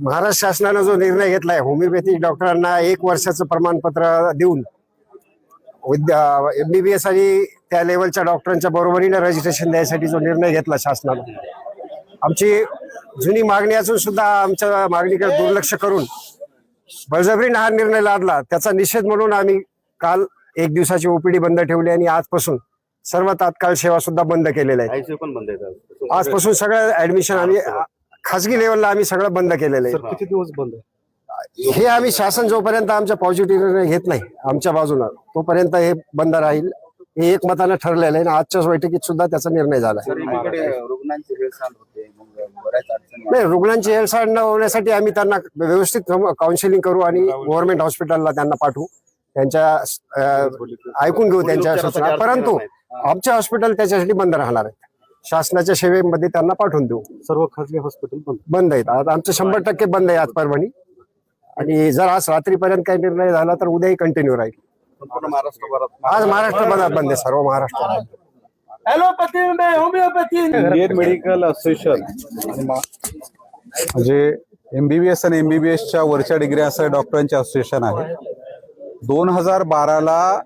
महाराष्ट्र शासनाने जो निर्णय घेतलाय होमिओपॅथिक डॉक्टरांना 1 वर्षाचं प्रमाणपत्र देऊन MBBS आणि त्या लेवलच्या डॉक्टरांच्या बरोबरीने रजिस्ट्रेशन द्यायसाठी जो निर्णय घेतला शासनाने, आमची जुनी मागणी असून सुद्धा आमच्या मागणीकडे दुर्लक्ष करून बळजबरीने हा निर्णय लादला, त्याचा निषेध म्हणून आम्ही काल 1 दिवसाची ओपीडी बंद ठेवली आणि आजपासून सर्व तात्काळ सेवा सुद्धा बंद केलेल्या आहेत. आजपासून सगळं ऍडमिशन आम्ही खासगी लेवलला आम्ही सगळं बंद केलेलं आहे. किती दिवस बंद आहे? हे आम्ही शासन जोपर्यंत आमच्या पॉझिटिव्ह निर्णय घेत नाही आमच्या बाजूला, तोपर्यंत हे बंद राहील. हे एकमतानं ठरलेलं आहे. आजच्याच बैठकीत सुद्धा त्याचा निर्णय झाला. नाही, रुग्णांची हेळसांड न होण्यासाठी आम्ही त्यांना व्यवस्थित काउन्सिलिंग करू आणि गव्हर्नमेंट हॉस्पिटलला त्यांना पाठवू, त्यांच्या ऐकून घेऊ त्यांच्या सूचना. परंतु आमचे हॉस्पिटल त्याच्यासाठी बंद राहणार आहेत. शासनाच्या सेवेमध्ये त्यांना पाठवून देऊ. सर्व खासगी हॉस्पिटल बंद आहेत. आज आमचं 100% बंद आहे आज परभणी. आणि जर आज रात्रीपर्यंत काही निर्णय झाला तर उद्याही कंटिन्यू राहील. आज महाराष्ट्रभरात बंद आहे, सर्व महाराष्ट्र. इंडियन मेडिकल असोसिएशन म्हणजे MBBS आणि MBBSच्या वरच्या डिग्री असं डॉक्टरांचे असोसिएशन आहे. 2012ला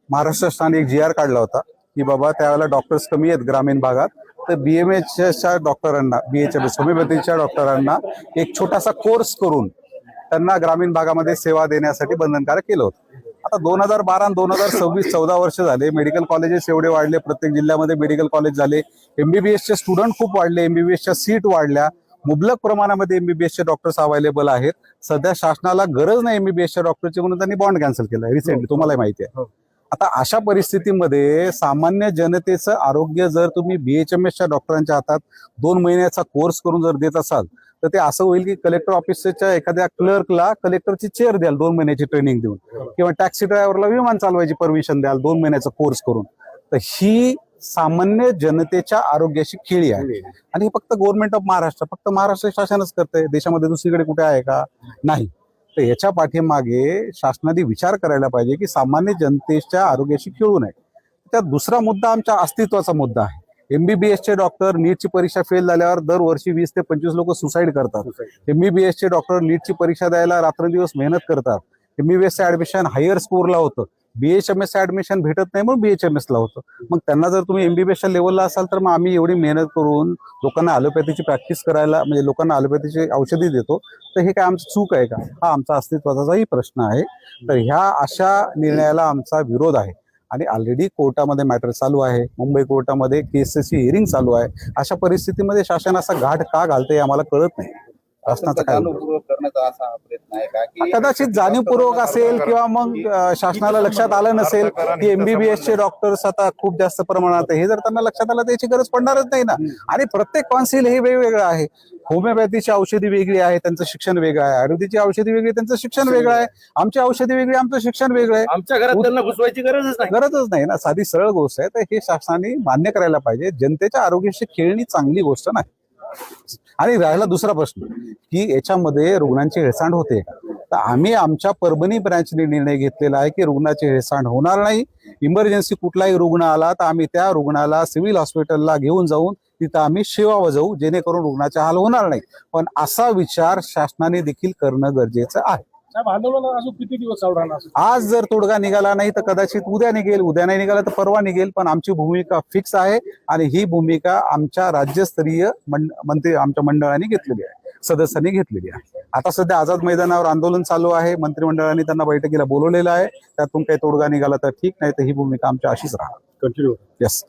महाराष्ट्र शासनाने एक GR काढला होता की बाबा त्यावेळेला डॉक्टर्स कमी आहेत ग्रामीण भागात, तर BMHच्या डॉक्टरांना, BHMS होमिओपॅथीच्या डॉक्टरांना एक छोटासा कोर्स करून त्यांना ग्रामीण भागामध्ये सेवा देण्यासाठी बंधनकारक केलं होतं. आता 2012 आणि 2026 14 वर्ष झाले. मेडिकल कॉलेजेस एवढे वाढले, प्रत्येक जिल्ह्यामध्ये मेडिकल कॉलेज झाले. MBBSचे स्टुडंट खूप वाढले, MBBSच्या सीट वाढल्या, मुबलक प्रमाणामध्ये MBBSचे डॉक्टर्स अवेलेबल आहेत. सध्या शासनाला गरज नाही MBBSच्या डॉक्टरची म्हणून त्यांनी बॉन्ड कॅन्सल केला रिसेंटली, तुम्हाला माहिती आहे. आता अशा परिस्थितीमध्ये सामान्य जनतेचं आरोग्य जर तुम्ही BHMSच्या डॉक्टरांच्या हातात 2 महिन्याचा कोर्स करून जर देत असाल तर ते असं होईल की कलेक्टर ऑफिसच्या एखाद्या क्लर्कला कलेक्टरची चेअर द्याल 2 महिन्याची ट्रेनिंग देऊन, किंवा टॅक्सी ड्रायव्हरला विमान चालवायची परमिशन द्याल 2 महिन्याचा कोर्स करून. तर ही सामान्य जनतेच्या आरोग्याची खेळी आहे. आणि हे फक्त गव्हर्नमेंट ऑफ महाराष्ट्र, फक्त महाराष्ट्र शासनच करतंय. देशामध्ये दुसरीकडे कुठे आहे का? नाही. तर याच्या पाठीमागे शासनाने विचार करायला पाहिजे की सामान्य जनतेच्या आरोग्याशी खेळू नये. त्यात दुसरा मुद्दा आमच्या अस्तित्वाचा मुद्दा आहे. MBBSचे डॉक्टर नीटची परीक्षा फेल झाल्यावर दरवर्षी 20 ते 25 लोक सुसाईड करतात. MBBSचे डॉक्टर नीटची परीक्षा द्यायला रात्रंदिवस मेहनत करतात. MBBSचं ऍडमिशन हायर स्कोरला होतं, BHMSचं ऍडमिशन भेटत नाही म्हणून BHMSला होतं. मग त्यांना जर तुम्ही MBBSच्या लेवलला असाल तर मग आम्ही एवढी मेहनत करून लोकांना ॲलोपॅथीची प्रॅक्टिस करायला, म्हणजे लोकांना ॲलोपॅथीची औषधी देतो, तर हे काय आमची चूक आहे का? हा आमचा अस्तित्वाचाही प्रश्न आहे. तर ह्या अशा निर्णयाला आमचा विरोध आहे. आणि ऑलरेडी कोर्टामध्ये मॅटर चालू आहे, मुंबई कोर्टामध्ये केसेसची हिअरिंग चालू आहे. अशा परिस्थितीमध्ये शासन असा घाट का घालतंय आम्हाला कळत नाही. शासनाचा काय करण्याचा असा प्रयत्न आहे का? कदाचित जाणीवपूर्वक असेल किंवा मग शासनाला लक्षात आलं नसेल की MBBSचे डॉक्टर्स आता खूप जास्त प्रमाणात आहे. हे जर त्यांना लक्षात आलं त्याची गरज पडणारच नाही ना. आणि प्रत्येक काउन्सिल हे वेगवेगळं आहे. होमिओपॅथीची औषधी वेगळी आहे, त्यांचं शिक्षण वेगळं आहे. आयुर्वेदिकची औषधी वेगळी, त्यांचं शिक्षण वेगळं आहे. आमची औषधी वेगळी, आमचं शिक्षण वेगळं आहे. आमच्या घरात त्यांना घुसवायची गरजच नाही ना. साधी सरळ गोष्ट आहे. तर हे शासनाने मान्य करायला पाहिजे. जनतेच्या आरोग्याशी खेळणी चांगली गोष्ट नाही. आणि राहिला दुसरा प्रश्न की याच्यामध्ये रुग्णांची हेळसांड होते का? तर आम्ही आमच्या परभणी ब्रँचने निर्णय घेतलेला आहे की रुग्णाची हेळसांड होणार नाही. इमर्जन्सी कुठलाही रुग्ण आला तर आम्ही त्या रुग्णाला सिव्हिल हॉस्पिटलला घेऊन जाऊन तिथं आम्ही सेवा बजावू, जेणेकरून रुग्णाचा हाल होणार नाही. पण असा विचार शासनाने देखील करणं गरजेचं आहे. अजून किती दिवस राहणार? आज जर तोडगा निघाला नाही तर कदाचित उद्या निघेल, उद्या नाही निघाला तर परवा निघेल. पण आमची भूमिका फिक्स आहे आणि ही भूमिका आमच्या राज्यस्तरीय मंत्री, आमच्या मंडळाने घेतलेली आहे, सदस्यांनी घेतलेली आहे. आता सध्या आझाद मैदानावर आंदोलन चालू आहे. मंत्रिमंडळाने त्यांना बैठकीला बोलवलेलं आहे. त्यातून काही तोडगा निघाला तर ठीक, नाही तर ही भूमिका आमच्या अशीच राहणार. कंटिन्यू. येस.